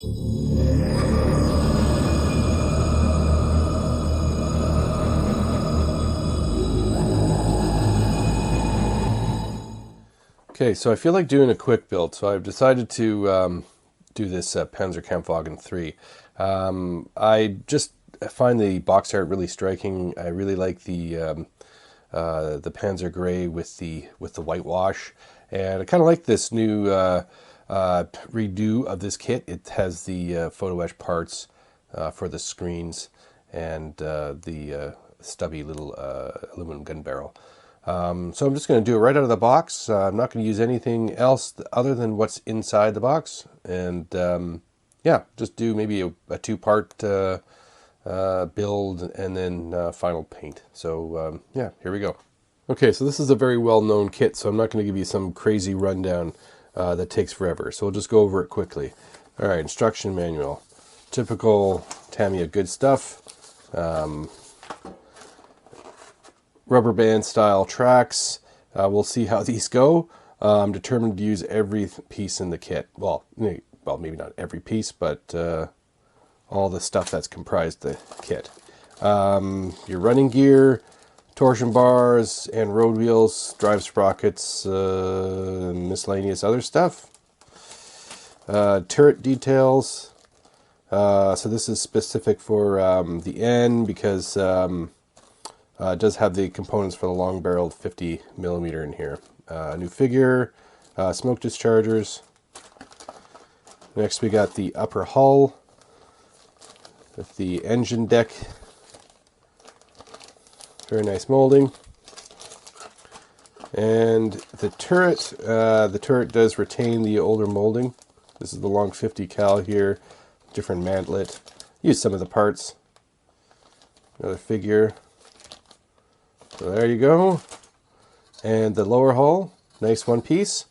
Okay, so I feel like doing a quick build, so I've decided to do this Panzerkampfwagen 3. I just find the box art really striking. I really like the Panzer Gray with the whitewash, and I kind of like this new redo of this kit. It has the photo etch parts for the screens and the stubby little aluminum gun barrel. So I'm just going to do it right out of the box. I'm not going to use anything else other than what's inside the box. And yeah, just do maybe a two-part build and then final paint. So yeah, here we go. Okay, so this is a very well-known kit, so I'm not going to give you some crazy rundown that takes forever. So we'll just go over it quickly. All right, instruction manual. Typical Tamiya good stuff. Rubber band style tracks. We'll see how these go. I'm determined to use every piece in the kit. Well, maybe not every piece, but all the stuff that's comprised the kit. Your running gear, torsion bars, and road wheels, drive sprockets, miscellaneous other stuff. Turret details. So this is specific for the N because it does have the components for the long-barreled 50mm in here. New figure, smoke dischargers. Next we got the upper hull with the engine deck. Very nice molding. And the turret does retain the older molding. This is the long 50 cal here, different mantlet. Use some of the parts. Another figure. So there you go. And the lower hull, nice one piece.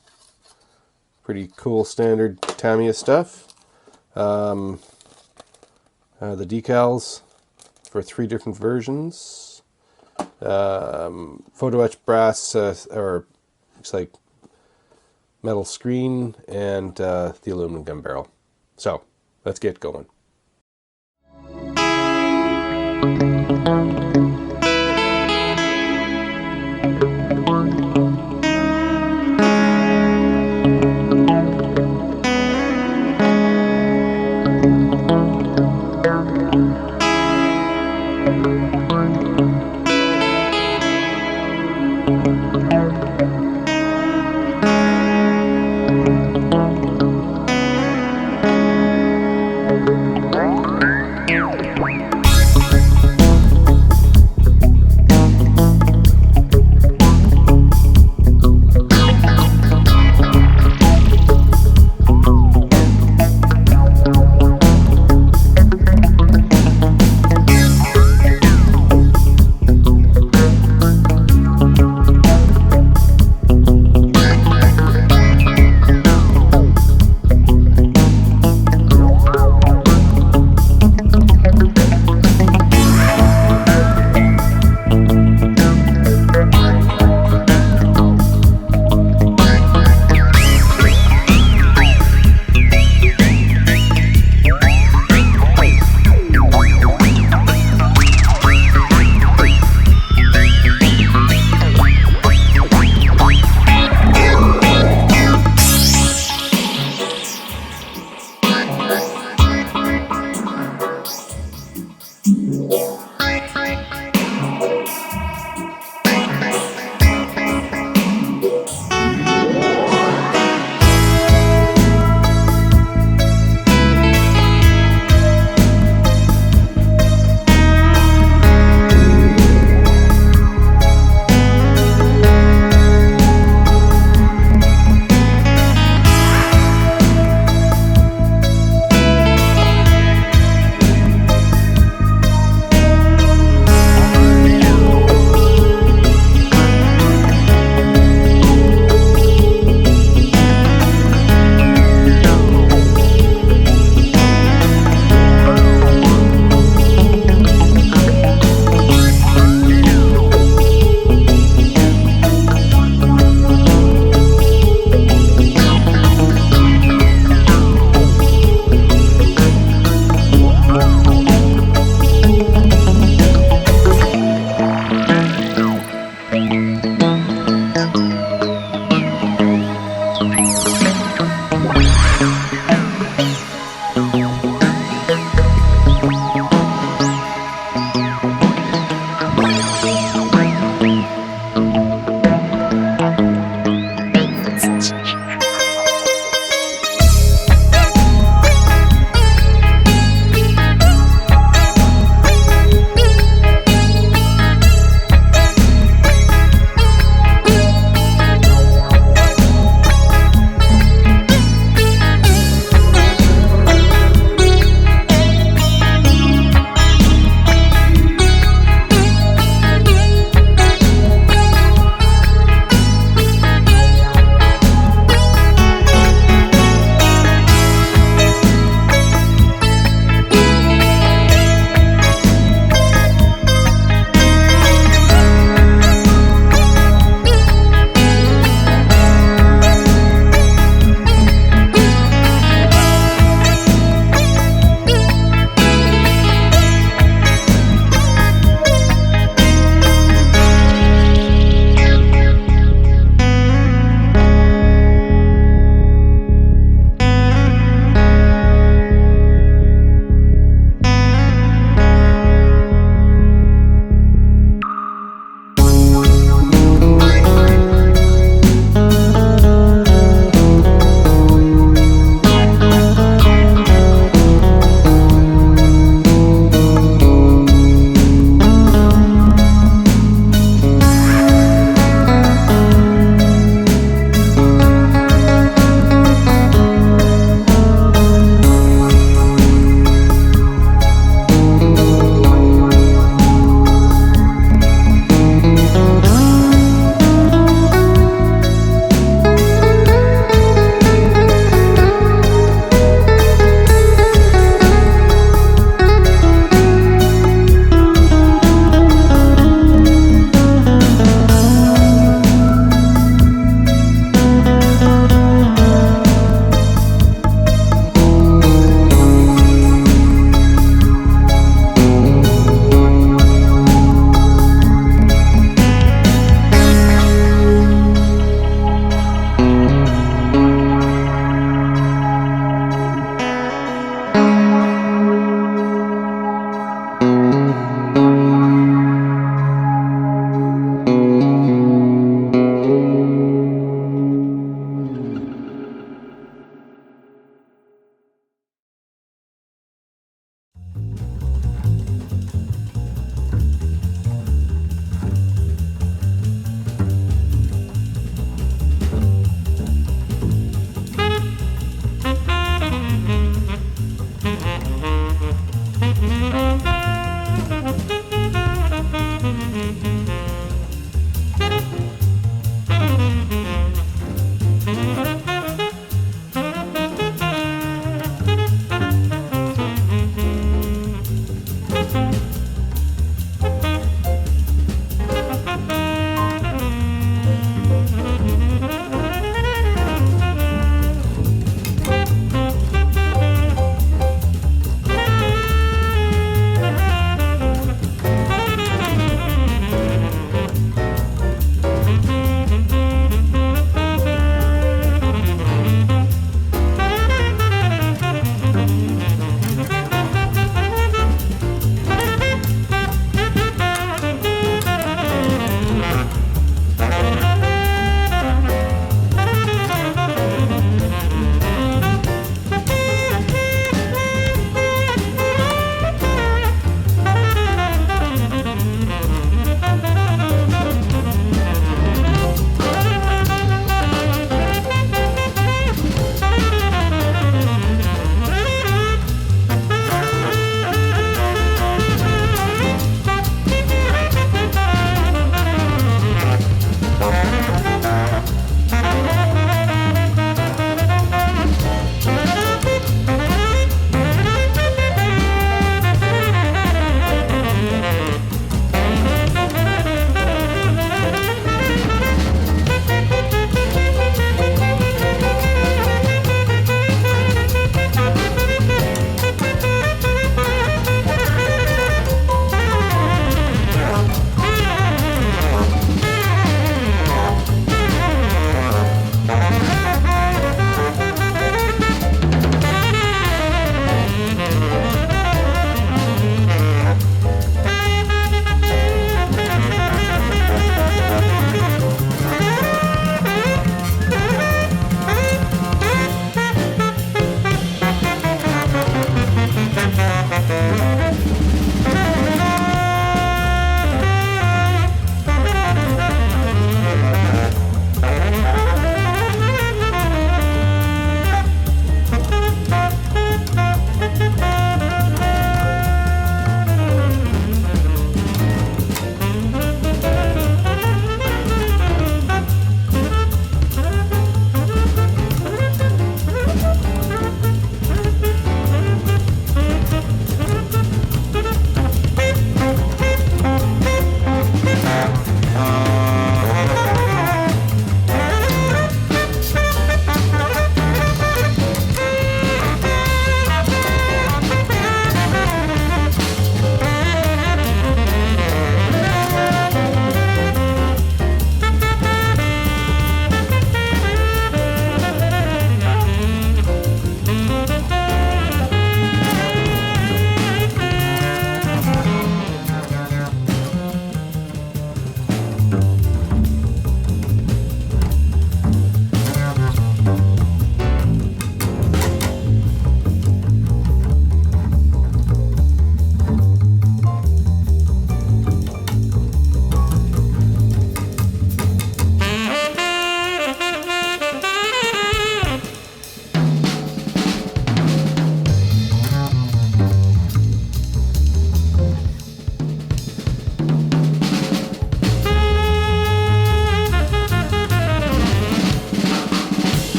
Pretty cool standard Tamiya stuff. The decals for 3 different versions. Photo etch brass, or looks like metal screen, and the aluminum gun barrel. So let's get going.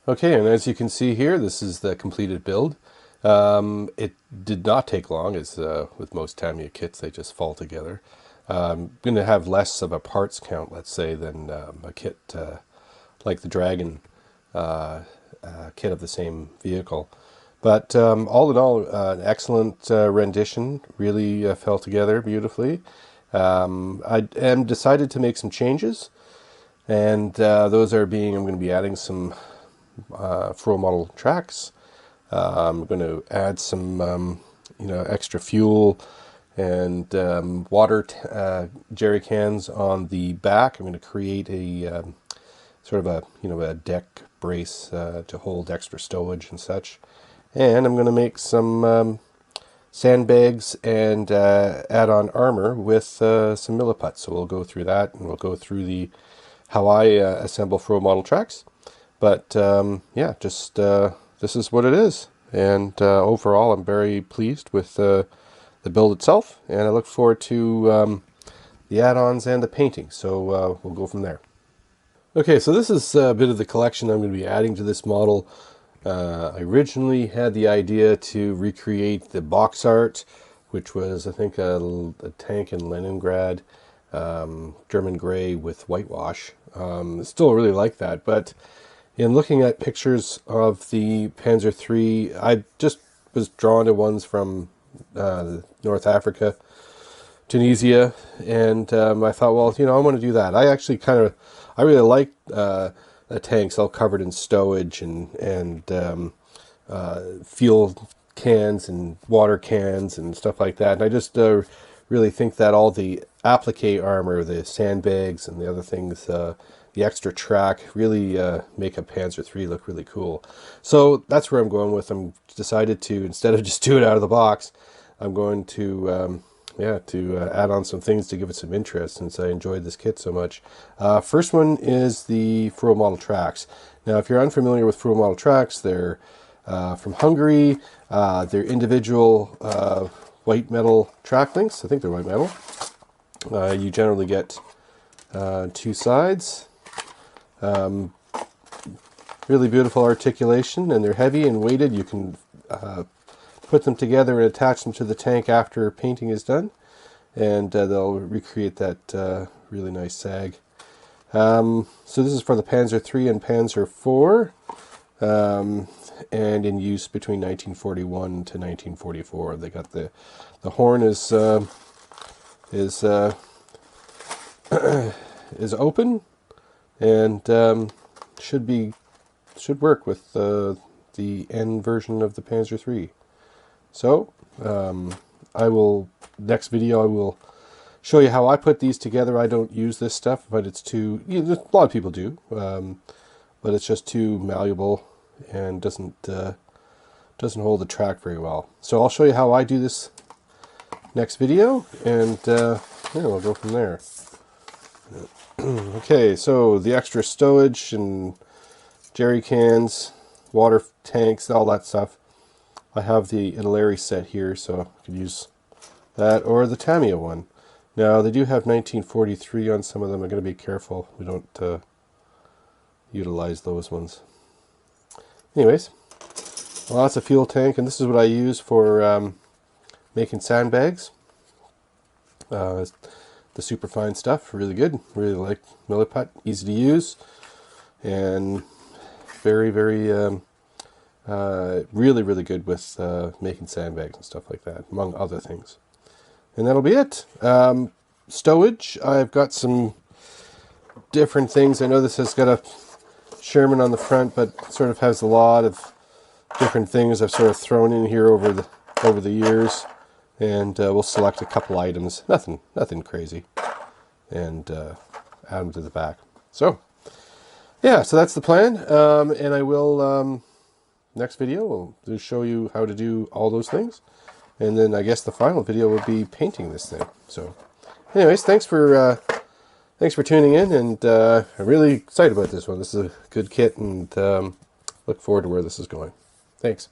Okay, and as you can see here, this is the completed build. It did not take long, as with most Tamiya kits, they just fall together. Going to have less of a parts count, let's say, than a kit like the Dragon kit of the same vehicle. But all in all, an excellent rendition, really fell together beautifully. I am decided to make some changes, and those are being, I'm going to be adding some full model tracks. I'm going to add some, extra fuel and water jerry cans on the back. I'm going to create a sort of a deck brace to hold extra stowage and such. And I'm going to make some sandbags and add on armor with some milliput. So we'll go through that, and we'll go through how I assemble full model tracks. But yeah, just this is what it is. And overall, I'm very pleased with the build itself, and I look forward to the add-ons and the painting. So we'll go from there. Okay, so this is a bit of the collection I'm going to be adding to this model. I originally had the idea to recreate the box art, which was, I think, a tank in Leningrad, German gray with whitewash. Still really like that, but in looking at pictures of the Panzer III, I just was drawn to ones from North Africa, Tunisia, and I thought, well, I want to do that. I really like the tanks all covered in stowage and fuel cans and water cans and stuff like that. And I just really think that all the applique armor, the sandbags and the other things, the extra track, really make a Panzer III look really cool. So that's where I'm going with. I'm decided to, instead of just do it out of the box, I'm going to add on some things to give it some interest, since I enjoyed this kit so much. First one is the full model tracks. Now, if you're unfamiliar with full model tracks, they're from Hungary. They're individual white metal track links. I think they're white metal. You generally get two sides. Really beautiful articulation, and they're heavy and weighted. You can put them together and attach them to the tank after painting is done, and they'll recreate that really nice sag. So this is for the Panzer III and Panzer IV, and in use between 1941 to 1944. They got the horn is is open, and should work with the N version of the Panzer III. So next video I will show you how I put these together. I don't use this stuff, but it's too, a lot of people do, but it's just too malleable and doesn't hold the track very well. So I'll show you how I do this next video, and we'll go from there. Okay, so the extra stowage and jerry cans, water tanks, all that stuff. I have the Italeri set here, so I could use that, or the Tamiya one. Now, they do have 1943 on some of them. I'm going to be careful we don't utilize those ones. Anyways, lots of fuel tank, and this is what I use for making sandbags. The super fine stuff, really good. Really like milliput, easy to use, and very, very, really, really good with making sandbags and stuff like that, among other things. And that'll be it. Stowage, I've got some different things. I know this has got a Sherman on the front, but sort of has a lot of different things I've sort of thrown in here over the years. And we'll select a couple items, nothing crazy, and add them to the back. So yeah, so that's the plan, and I will next video will show you how to do all those things, and then I guess the final video will be painting this thing. So anyways, thanks for tuning in, and I'm really excited about this one. This is a good kit, and look forward to where this is going. Thanks.